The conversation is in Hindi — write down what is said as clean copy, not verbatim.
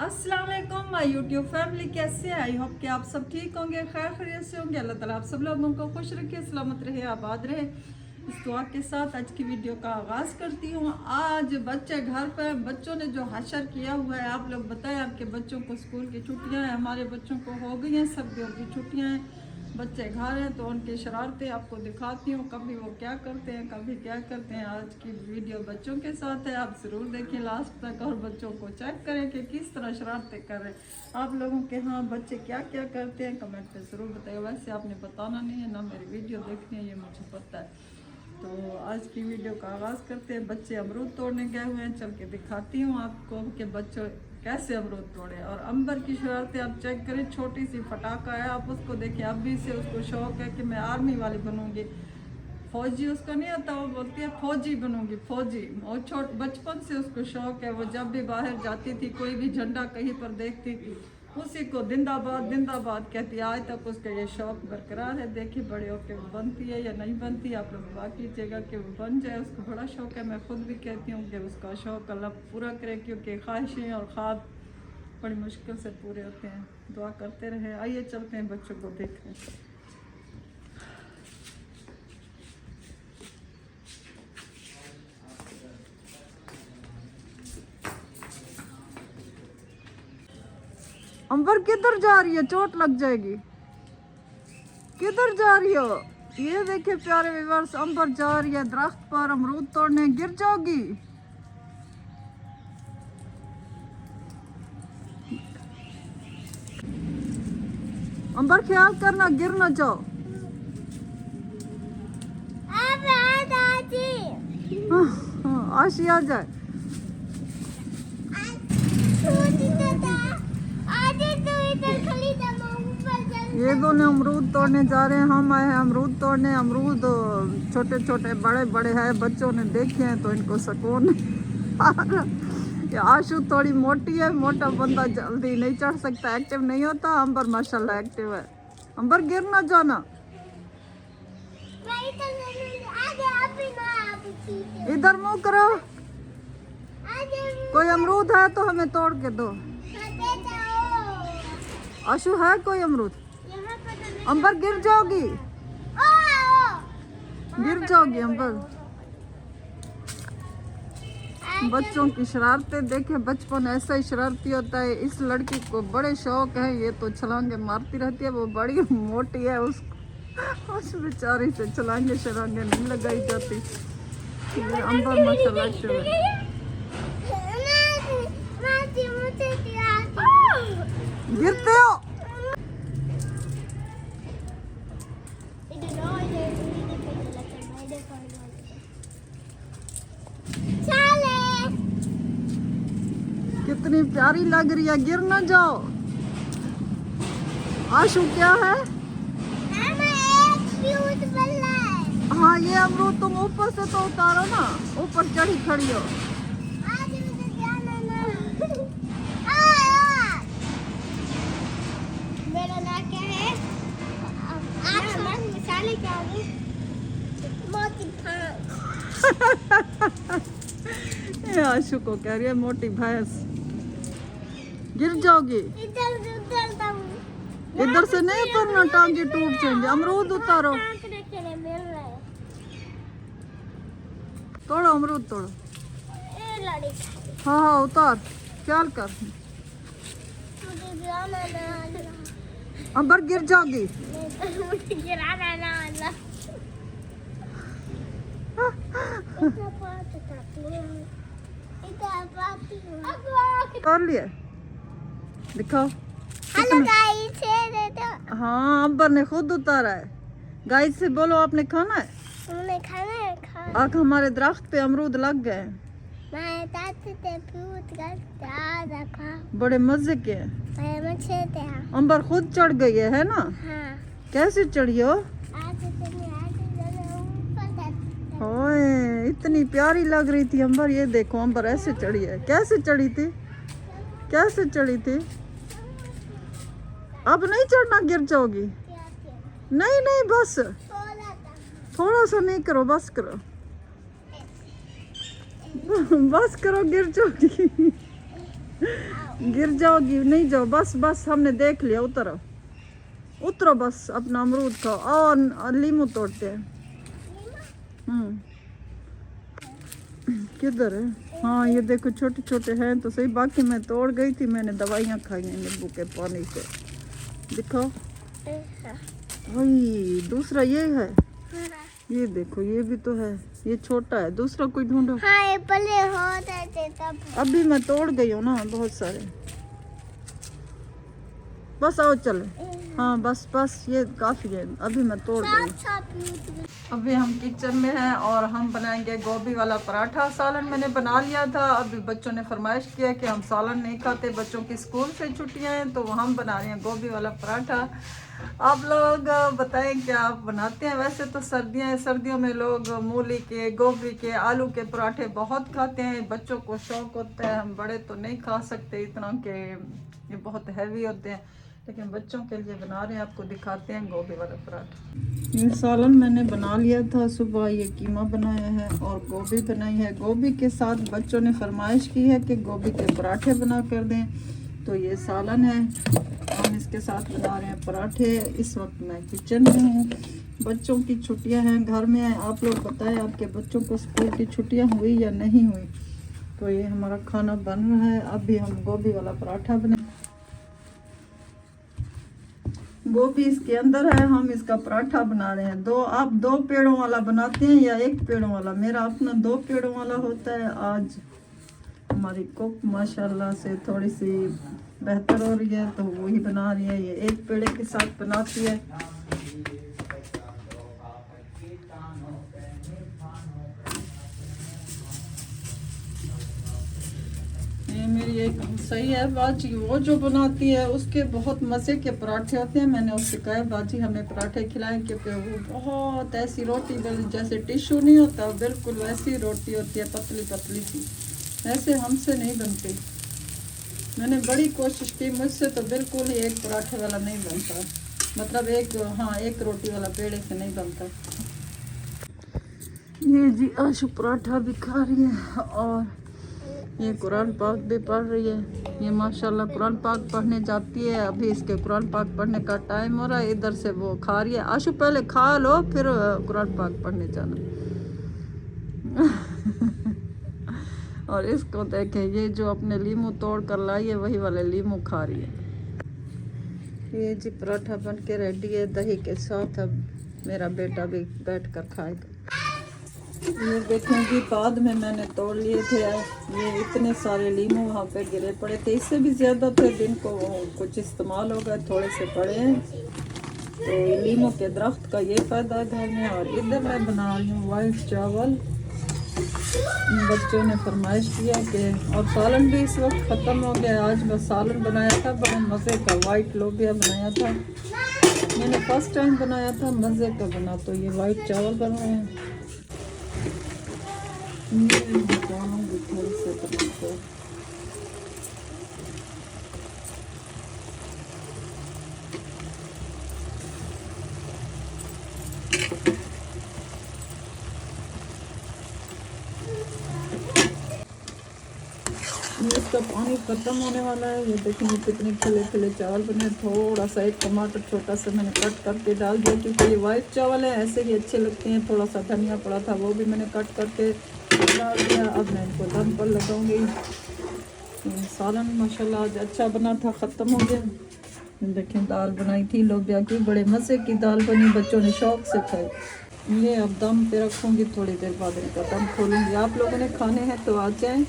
अस्सलाम वालेकुम माय यूट्यूब फैमिली, कैसे हैं? आई होप कि आप सब ठीक होंगे, खैर खैरियत से होंगे। अल्लाह ताला आप सब लोगों को खुश रखे, सलामत रहे, आबाद रहे। इस दुआ के साथ आज की वीडियो का आगाज़ करती हूँ। आज बच्चे घर पर, बच्चों ने जो हशर किया हुआ है, आप लोग बताएं। आपके बच्चों को स्कूल की छुट्टियाँ हैं, हमारे बच्चों को हो गई हैं, सर्दियों की छुट्टियाँ हैं, बच्चे घर हैं, तो उनकी शरारतें आपको दिखाती हूँ। कभी वो क्या करते हैं, कभी क्या करते हैं। आज की वीडियो बच्चों के साथ है, आप ज़रूर देखें लास्ट तक और बच्चों को चेक करें कि किस तरह शरारतें कर रहे हैं। आप लोगों के हाँ बच्चे क्या क्या करते हैं कमेंट पे ज़रूर बताइए। वैसे आपने बताना नहीं है ना, मेरी वीडियो देखनी है, ये मुझे पता है। तो आज की वीडियो का आगाज़ करते हैं। बच्चे अमरूद तोड़ने गए हुए हैं, चल के दिखाती हूँ आपको कि बच्चों कैसे अमरूद तोड़े। और अंबर की शरारतें आप चेक करें, छोटी सी फटाका है, आप उसको देखें। अभी से उसको शौक है कि मैं आर्मी वाली बनूंगी, फौजी उसको नहीं आता, वो बोलती है फौजी बनूंगी, फौजी। और बचपन से उसको शौक है। वो जब भी बाहर जाती थी, कोई भी झंडा कहीं पर देखती थी, उसी को जिंदाबाद जिंदाबाद कहती। आज तक उसका ये शौक बरकरार है। देखिए बड़े होकर वो बनती है या नहीं बनती, आप लोग दुआ कीजिएगा कि वो बन जाए। उसको बड़ा शौक है, मैं खुद भी कहती हूँ कि उसका शौक अल्लाह पूरा करे, क्योंकि ख्वाहिशें और ख्वाब बड़ी मुश्किल से पूरे होते हैं। दुआ करते रहे। आइए चलते हैं बच्चों को देखने। अंबर किधर जा रही है? चोट लग जाएगी। किधर जा रही हो? ये देखिए प्यारे व्यूअर्स, अंबर जा रही है दरख्त पर अमरूद तोड़ने, गिर जाओगी। अंबर ख्याल करना, गिर ना जाओ। आशी आ जाए। ये दोनों अमरूद तोड़ने जा रहे हैं। हम आए हैं अमरूद तोड़ने। अमरूद छोटे छोटे बड़े बड़े हैं, बच्चों ने देखे हैं तो इनको सुकून ये आशु थोड़ी मोटी है, मोटा बंदा जल्दी नहीं चढ़ सकता, एक्टिव नहीं होता। अंबर माशाल्लाह एक्टिव है। अंबर गिर ना जाना। इधर मुंह करो। कोई अमरूद है तो हमें तोड़ के दो। आशु है कोई अमरूद? अंबर गिर जाओगी, गिर जाओगी अंबर। बच्चों की शरारतें देखे, बचपन ऐसा ही शरारती होता है। इस लड़की को बड़े शौक है, ये तो छलांगे मारती रहती है। वो बड़ी मोटी है, उस बेचारी से छलांगे शरांगे नहीं लगाई जाती। अंबर माशाल्लाह गिरते हो। कितनी प्यारी लग रही है, गिर ना जाओ। आशु क्या है? हाँ ये अमरूद तुम ऊपर से तो उतारो ना, ऊपर चढ़ी खड़ी हो। मेरा नाम क्या है? मिसाले क्या होगी? मोटी ये आशु को कह रही है मोटी भैंस। गिर जाओगी। इधर से नहीं उतरना, टांगे टूट जाएंगे। अमरूद उतारो, तोड़ो अमरूद तोड़ो। हाँ हाँ उतार, ख्याल कर। अंबर गिर जाओगी। कर लिए, दिखाओ। हेलो गाइस, हाँ अंबर ने खुद उतारा है। गाइस से बोलो आपने खाना है। हमने खाना है। आग हमारे दरख्त पे अमरूद लग गए। बड़े मजे के। अंबर खुद चढ़ गई है ना? हाँ। कैसे चढ़ी हो? ओए इतनी प्यारी लग रही थी अंबर। ये देखो अंबर ऐसे चढ़ी है। कैसे चढ़ी थी, कैसे चढ़ी थी? अब नहीं चढ़ना, गिर जाओगी। नहीं नहीं बस थोड़ा सा नहीं करो, बस करो बस करो, गिर जाओगी। गिर जाओगी, नहीं जाओ, बस बस हमने देख लिया, उतरो उतरो बस, अपना अमरूद खाओ और लीमू तोड़ते हैं। किधर है? हाँ ये देखो छोटे छोटे हैं तो सही, बाकी मैं तोड़ गई थी, मैंने दवाइयाँ खाई हैं नींबू के पानी से। दिखाओ वही दूसरा ये है, ये देखो ये भी तो है, ये छोटा है, दूसरा कोई ढूंढो। हाँ ये पले हो जाते तब। अभी मैं तोड़ गई हूँ ना बहुत सारे, बस आओ चले। हाँ बस बस ये काफी है, अभी मैं तोड़ गई। अभी हम किचन में हैं और हम बनाएंगे गोभी वाला पराठा। सालन मैंने बना लिया था, अभी बच्चों ने फरमाइश किया कि हम सालन नहीं खाते, बच्चों की स्कूल से छुट्टियां हैं, तो हम बना रहे हैं गोभी वाला पराठा। आप लोग बताएं क्या आप बनाते हैं? वैसे तो सर्दियां हैं, सर्दियों में लोग मूली के, गोभी के, आलू के पराठे बहुत खाते हैं, बच्चों को शौक होता है। हम बड़े तो नहीं खा सकते इतना कि ये बहुत हैवी होते हैं, लेकिन बच्चों के लिए बना रहे हैं, आपको दिखाते हैं गोभी वाला पराठा। ये सालन मैंने बना लिया था सुबह, ये कीमा बनाया है और गोभी बनाई है। गोभी के साथ बच्चों ने फरमाइश की है कि गोभी के पराठे बना कर दें, तो ये सालन है, हम इसके साथ बना रहे हैं पराठे। इस वक्त मैं किचन में हूँ, बच्चों की छुट्टियां हैं, घर में हैं। आप लोग बताएं आपके बच्चों को स्कूल की छुट्टियां हुई या नहीं हुई। तो ये हमारा खाना बन रहा है, अभी हम गोभी वाला पराठा बना, गोभी इसके अंदर है, हम इसका पराठा बना रहे हैं। आप दो पेड़ों वाला बनाते हैं या एक पेड़ों वाला? मेरा अपना 2 पेड़ों वाला होता है। आज हमारी कुक माशाल्लाह से थोड़ी सी बेहतर हो रही है, तो वही बना रही है, ये एक पेड़े के साथ बनाती है। ये मेरी एक सही है बाजी, वो जो बनाती है उसके बहुत मज़े के पराठे होते हैं। मैंने उससे कहा है बाजी हमें पराठे खिलाएं, क्योंकि वो बहुत ऐसी रोटी जैसे टिश्यू नहीं होता, बिल्कुल वैसी रोटी होती है, पतली पतली सी, ऐसे हमसे नहीं बनती। मैंने बड़ी कोशिश की, मुझसे तो बिल्कुल ही एक पराठे वाला नहीं बनता, मतलब एक रोटी वाला पेड़े से नहीं बनता। ये जी आशु पराठा भी खा रही है और ये कुरान पाक भी पढ़ रही है। ये माशाल्लाह कुरान पाक पढ़ने जाती है, अभी इसके कुरान पाक पढ़ने का टाइम हो रहा है, इधर से वो खा रही है। आशु पहले खा लो फिर कुरान पाक पढ़ने जाना। और इसको देखें, ये जो अपने लीमू तोड़ कर लाई है वही वाले लीमू खा रही है। ये जी पराठा बन के रेडी है दही के साथ, अब मेरा बेटा भी बैठ कर खाएगा। ये देखें जी बाद में मैंने तोड़ लिए थे, ये इतने सारे लीमू वहाँ पे गिरे पड़े थे, इससे भी ज़्यादा थे, दिन को कुछ इस्तेमाल हो गए, थोड़े से पड़े हैं। तो लीमू के दरख्त का ये फ़ायदा है घर में। और इधर मैं बना रही हूँ वाइट चावल, बच्चों ने फरमाइश किया कि, और सालन भी इस वक्त ख़त्म हो गया। आज बस सालन बनाया था, बड़े मज़े का वाइट लोबिया बनाया था, मैंने फर्स्ट टाइम बनाया था, मज़े का बना। तो ये वाइट चावल बन रहे हैं, थोड़े से टमाटर, इसका पानी खत्म होने वाला है। ये देखिए कितने खिले खिले चावल बने। थोड़ा सा एक टमाटर छोटा सा मैंने कट करके डाल दिया, क्योंकि ये वाइट चावल है, ऐसे ही अच्छे लगते हैं। थोड़ा सा धनिया पड़ा था, वो भी मैंने कट करके डाल दिया। अब मैं इनको दम पर लगाऊंगी। सालन माशाल्लाह आज अच्छा बना था, ख़त्म हो गया। देखें दाल बनाई थी लोबिया की, बड़े मज़े की दाल बनी, बच्चों ने शौक से खाई। ये अब दम पे रखूँगी, थोड़ी देर बाद इनका दम खोलूँगी। आप लोगों ने खाने हैं तो आ जाएँ।